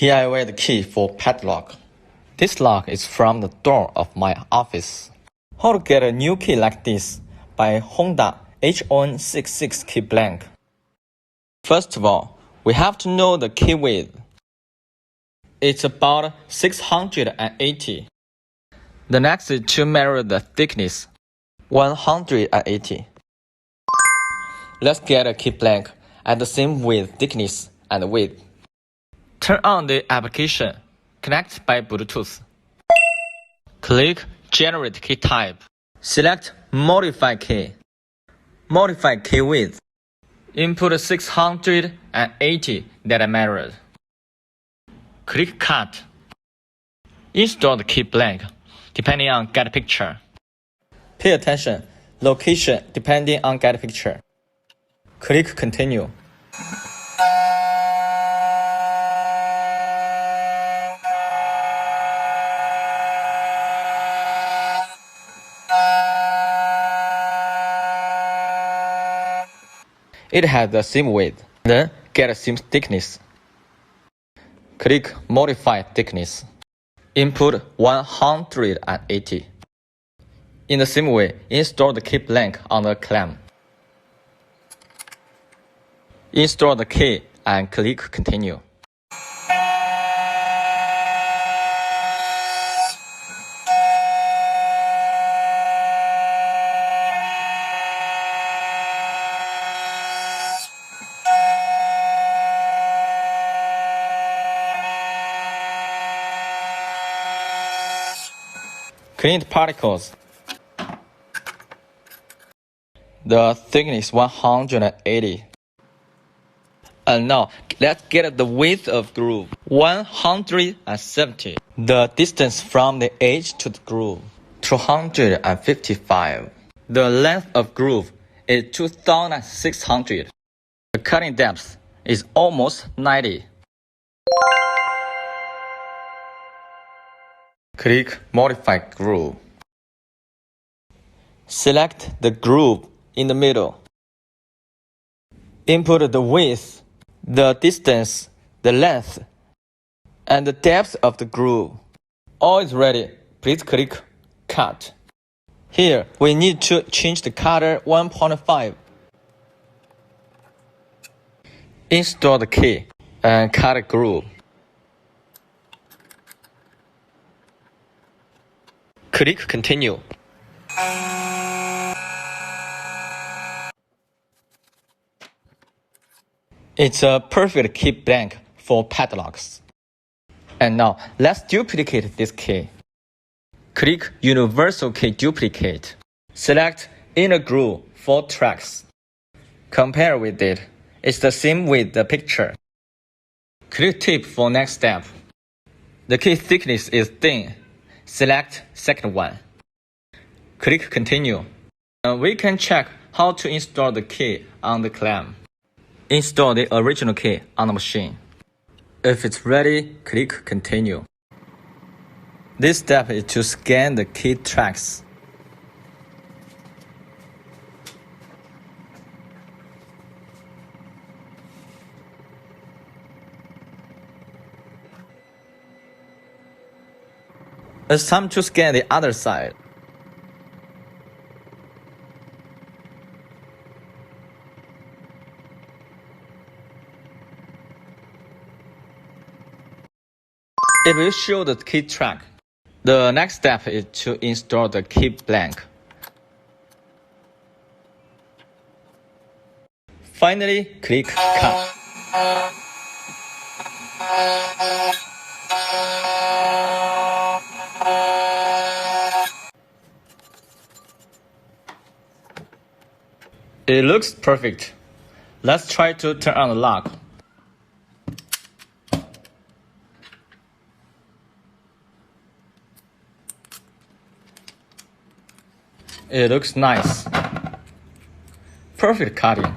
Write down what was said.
DIY key for padlock. This lock is from the door of my office. How to get a new key like this by Honda HON66 key blank. First of all, we have to know the key width. It's about 680. The next is to measure the thickness, 180. Let's get a key blank at the same width, thickness, and width. Turn on the application. Connect by Bluetooth. Click Generate Key Type. Select Modify Key. Modify key width. Input 680 that I measured. Click Cut. Install the key blank, depending on get picture. Pay attention, location depending on get picture. Click Continue. It has the same width. Then get the same thickness. Click Modify Thickness. Input 180. In the same way, install the key blank on the clamp. Install the key and click Continue. Clean the particles. The thickness 180. And now let's get the width of groove, 170. The distance from the edge to the groove, 255. The length of groove is 2600. The cutting depth is almost 90. Click Modify Groove. Select the groove in the middle. Input the width, the distance, the length, and the depth of the groove. All is ready. Please click Cut. Here, we need to change the cutter 1.5. Install the key and cut the groove. Click Continue. It's a perfect key blank for padlocks. And now, let's duplicate this key. Click Universal Key Duplicate. Select Inner Groove 4 tracks. Compare with it. It's the same with the picture. Click Tip for next step. The key thickness is thin. Select second one. Click Continue. We can check how to install the key on the clamp. Install the original key on the machine. If it's ready, click Continue. This step is to scan the key tracks. It's time to scan the other side. It will show the key track. The next step is to install the key blank. Finally, click Cut. It looks perfect. Let's try to turn on the lock. It looks nice. Perfect cutting.